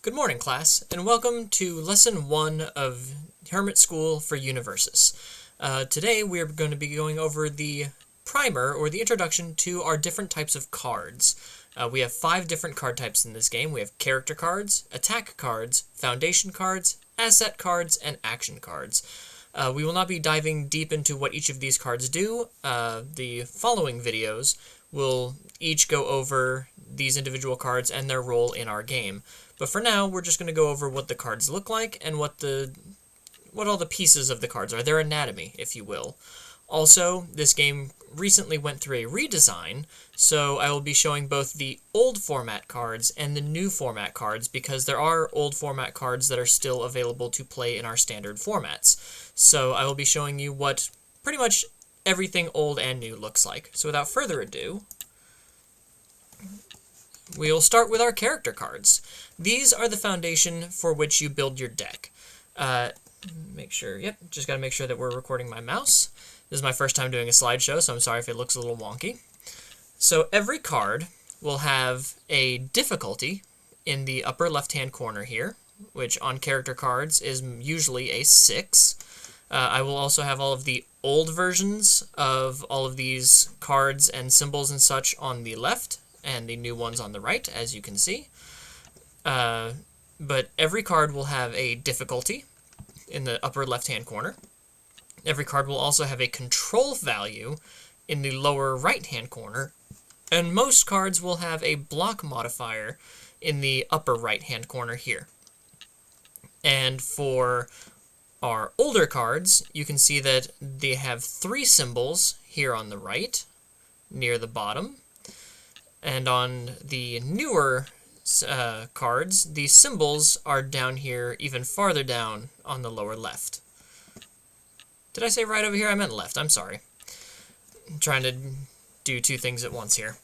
Good morning, class, and welcome to Lesson 1 of Hermit School for Universus. Today we are going to be going over the primer, or the introduction to our different types of cards. We have 5 different card types in this game. We have character cards, attack cards, foundation cards, asset cards, and action cards. We will not be diving deep into what each of these cards do. The following videos will each go over these individual cards and their role in our game. But for now, we're just going to go over what the cards look like and what all the pieces of the cards are, their anatomy, if you will. Also, this game recently went through a redesign, so I will be showing both the old format cards and the new format cards, because there are old format cards that are still available to play in our standard formats. So I will be showing you what pretty much everything old and new looks like. So without further ado, we'll start with our character cards. These are the foundation for which you build your deck. Just gotta make sure that we're recording my mouse. This is my first time doing a slideshow, so I'm sorry if it looks a little wonky. So every card will have a difficulty in the upper left-hand corner here, which on character cards is usually a 6. I will also have all of the old versions of all of these cards and symbols and such on the left, and the new ones on the right, as you can see. But every card will have a difficulty in the upper left-hand corner. Every card will also have a control value in the lower right-hand corner, and most cards will have a block modifier in the upper right-hand corner here. And for our older cards, you can see that they have 3 symbols here on the right, near the bottom. And on the newer cards, the symbols are down here, even farther down on the lower left. Did I say right over here? I meant left. I'm sorry. I'm trying to do 2 things at once here.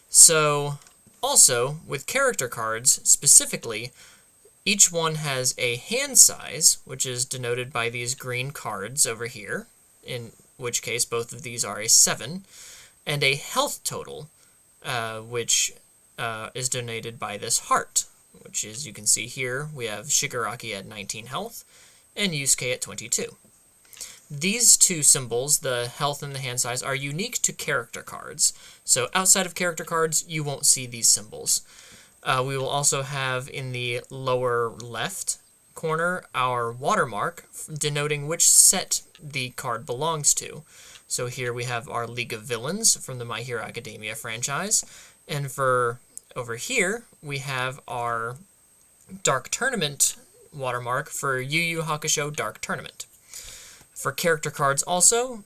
So, also, with character cards, specifically, each one has a hand size, which is denoted by these green cards over here, in which case both of these are a 7, and a health total, which is denoted by this heart, which is, you can see here, we have Shigaraki at 19 health, and Yusuke at 22. These 2 symbols, the health and the hand size, are unique to character cards. So outside of character cards, you won't see these symbols. We will also have in the lower left corner our watermark denoting which set the card belongs to. So here we have our League of Villains from the My Hero Academia franchise. And for over here, we have our Dark Tournament watermark for Yu Yu Hakusho Dark Tournament. For character cards also,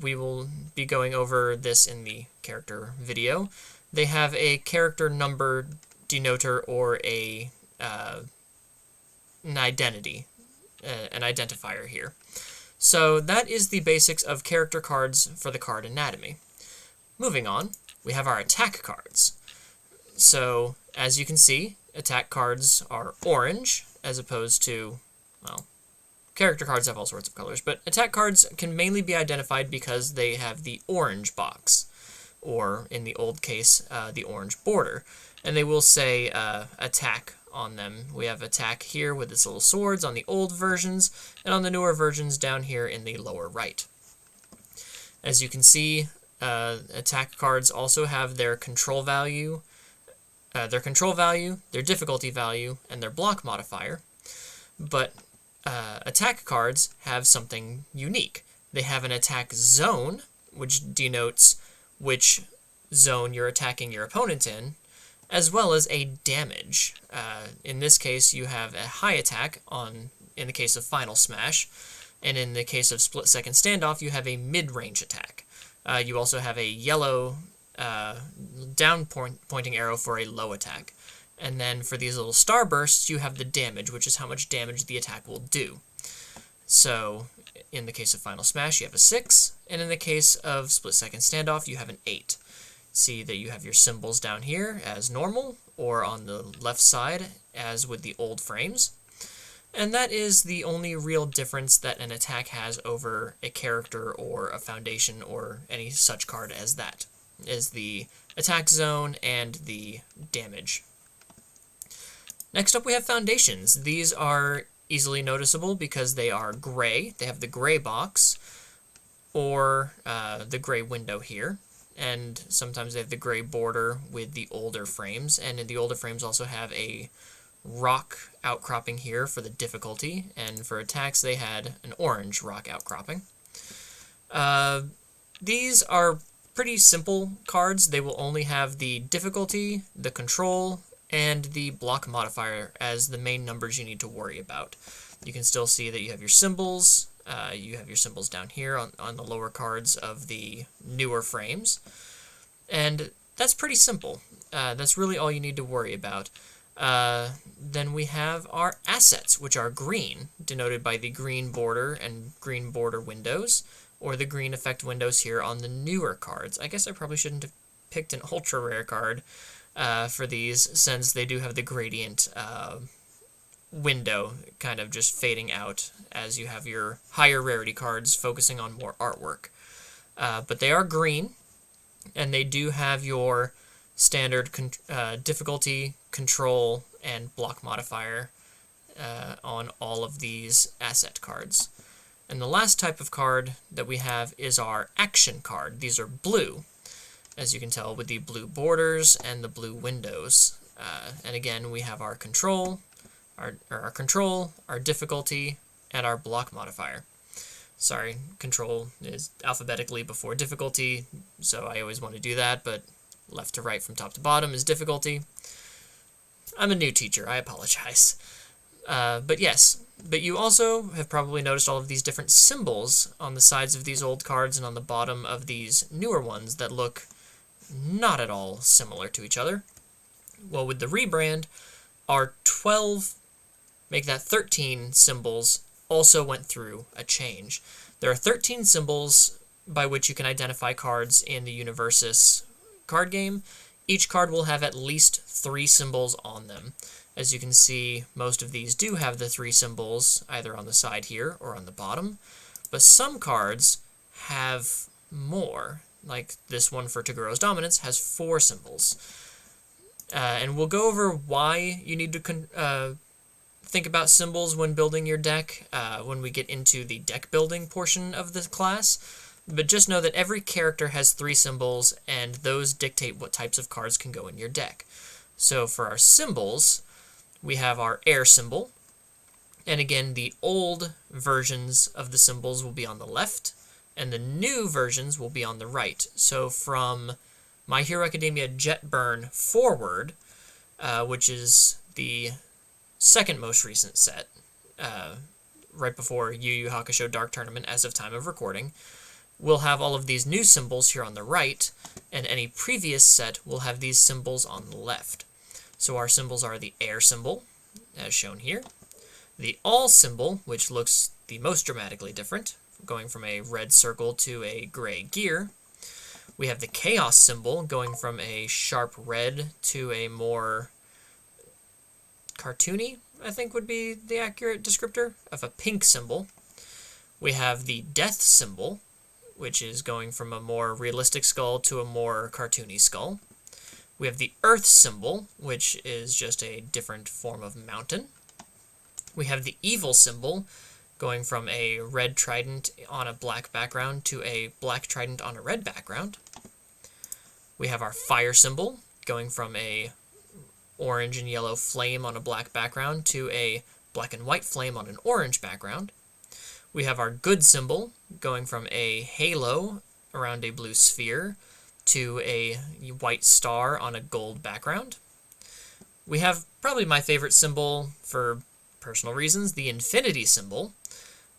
we will be going over this in the character video. They have a character number denoter or an identity, an identifier here. So that is the basics of character cards for the card anatomy. Moving on, we have our attack cards. So, as you can see, attack cards are orange, as opposed to, well, character cards have all sorts of colors, but attack cards can mainly be identified because they have the orange box, or in the old case, the orange border. And they will say attack on them. We have attack here with its little swords on the old versions, and on the newer versions down here in the lower right. As you can see, attack cards also have their control value, their difficulty value, and their block modifier. But attack cards have something unique. They have an attack zone, which denotes which zone you're attacking your opponent in, as well as a damage. In this case, you have a high attack in the case of Final Smash, and in the case of Split Second Standoff, you have a mid-range attack. You also have a yellow pointing arrow for a low attack. And then for these little starbursts, you have the damage, which is how much damage the attack will do. So, in the case of Final Smash, you have a 6, and in the case of Split Second Standoff, you have an 8. See that you have your symbols down here as normal, or on the left side as with the old frames. And that is the only real difference that an attack has over a character or a foundation or any such card as that, is the attack zone and the damage. Next up we have foundations. These are easily noticeable because they are gray. They have the gray box or the gray window here. And sometimes they have the gray border with the older frames. And in the older frames also have a rock outcropping here for the difficulty. And for attacks they had an orange rock outcropping. These are pretty simple cards. They will only have the difficulty, the control, and the block modifier as the main numbers you need to worry about. You can still see that you have your symbols. You have your symbols down here on the lower cards of the newer frames. And that's pretty simple. That's really all you need to worry about. Then we have our assets, which are green, denoted by the green border and green border windows, or the green effect windows here on the newer cards. I guess I probably shouldn't have picked an ultra rare card for these, since they do have the gradient window kind of just fading out as you have your higher rarity cards focusing on more artwork. But they are green, and they do have your standard difficulty, control, and block modifier on all of these asset cards. And the last type of card that we have is our action card. These are blue, as you can tell, with the blue borders and the blue windows. And again, we have our control, our difficulty, and our block modifier. Sorry, control is alphabetically before difficulty, so I always want to do that, but left to right from top to bottom is difficulty. I'm a new teacher, I apologize. But yes, but you also have probably noticed all of these different symbols on the sides of these old cards and on the bottom of these newer ones that look not at all similar to each other. Well, with the rebrand, our 12, make that 13 symbols also went through a change. There are 13 symbols by which you can identify cards in the Universus card game. Each card will have at least 3 symbols on them. As you can see, most of these do have the 3 symbols either on the side here or on the bottom, but some cards have more. Like this one for Togoro's Dominance has 4 symbols. And we'll go over why you need to think about symbols when building your deck when we get into the deck building portion of the class. But just know that every character has 3 symbols, and those dictate what types of cards can go in your deck. So for our symbols, we have our air symbol. And again, the old versions of the symbols will be on the left, and the new versions will be on the right. So from My Hero Academia Jetburn forward, which is the second most recent set, right before Yu Yu Hakusho Dark Tournament as of time of recording, we'll have all of these new symbols here on the right, and any previous set will have these symbols on the left. So our symbols are the air symbol, as shown here, the all symbol, which looks the most dramatically different, going from a red circle to a gray gear. We have the chaos symbol, going from a sharp red to a more cartoony, I think would be the accurate descriptor, of a pink symbol. We have the death symbol, which is going from a more realistic skull to a more cartoony skull. We have the earth symbol, which is just a different form of mountain. We have the evil symbol, going from a red trident on a black background to a black trident on a red background. We have our fire symbol, going from a orange and yellow flame on a black background to a black and white flame on an orange background. We have our good symbol, going from a halo around a blue sphere to a white star on a gold background. We have probably my favorite symbol for personal reasons, the infinity symbol.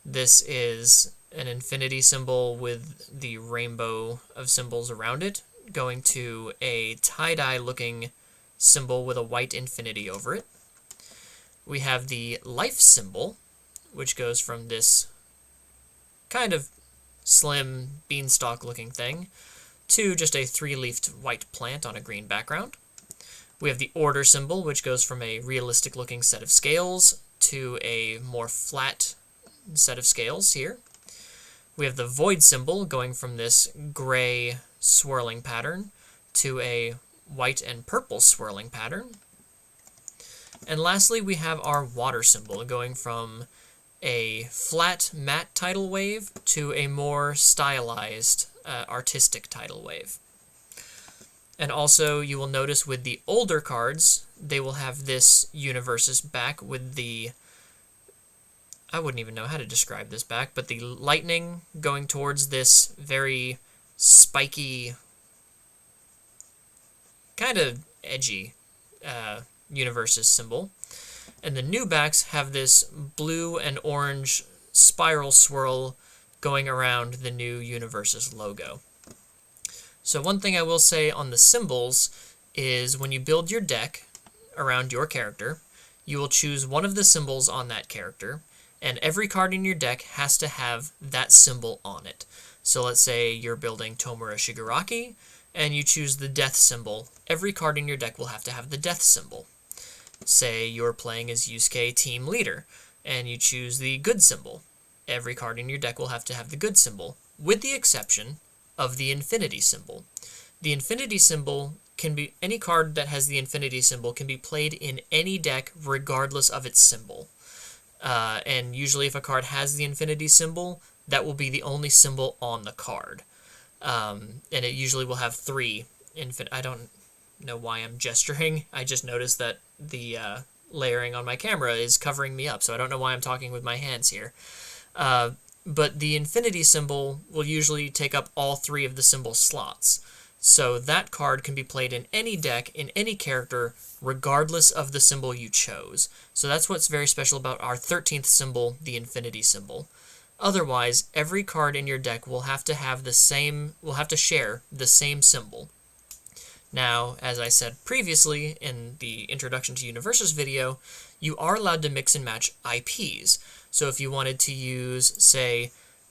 This is an infinity symbol with the rainbow of symbols around it, going to a tie-dye looking symbol with a white infinity over it. We have the life symbol, which goes from this kind of slim beanstalk looking thing to just a 3-leafed white plant on a green background. We have the order symbol, which goes from a realistic looking set of scales to a more flat set of scales here. We have the void symbol, going from this gray swirling pattern to a white and purple swirling pattern. And lastly, we have our water symbol, going from a flat matte tidal wave to a more stylized artistic tidal wave. And also, you will notice with the older cards, they will have this Universus back with the, I wouldn't even know how to describe this back, but the lightning going towards this very spiky, kind of edgy Universus symbol. And the new backs have this blue and orange spiral swirl going around the new Universus logo. So one thing I will say on the symbols is when you build your deck around your character, you will choose one of the symbols on that character, and every card in your deck has to have that symbol on it. So let's say you're building Tomura Shigaraki, and you choose the death symbol. Every card in your deck will have to have the death symbol. Say you're playing as Yusuke Team Leader, and you choose the good symbol. Every card in your deck will have to have the good symbol, with the exception of the infinity symbol. The infinity symbol can be, any card that has the infinity symbol can be played in any deck regardless of its symbol. And usually if a card has the infinity symbol, that will be the only symbol on the card. And it usually will have 3 I don't know why I'm gesturing. I just noticed that the layering on my camera is covering me up, so I don't know why I'm talking with my hands here. But the infinity symbol will usually take up all 3 of the symbol slots. So that card can be played in any deck, in any character, regardless of the symbol you chose. So that's what's very special about our 13th symbol, the infinity symbol. Otherwise, every card in your deck will have to have the same, will have to share the same symbol. Now, as I said previously in the Introduction to Universus video, you are allowed to mix and match IPs. So if you wanted to use, say,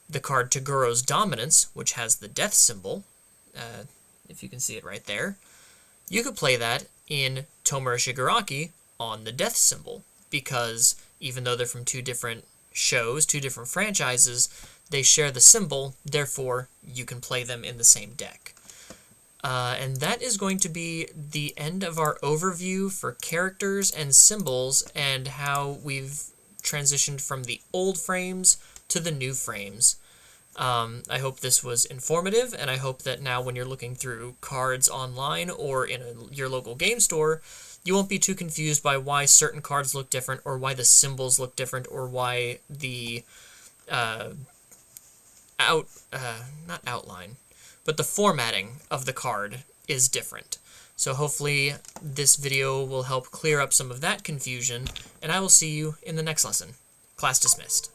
the card Togoro's Dominance, which has the death symbol, if you can see it right there, you could play that in Tomura Shigaraki on the death symbol, because even though they're from 2 different shows, 2 different franchises, they share the symbol, therefore you can play them in the same deck. And that is going to be the end of our overview for characters and symbols and how we've transitioned from the old frames to the new frames. I hope this was informative, and I hope that now when you're looking through cards online or in your local game store, you won't be too confused by why certain cards look different, or why the symbols look different, or why the not outline, but the formatting of the card is different. So hopefully this video will help clear up some of that confusion, and I will see you in the next lesson. Class dismissed.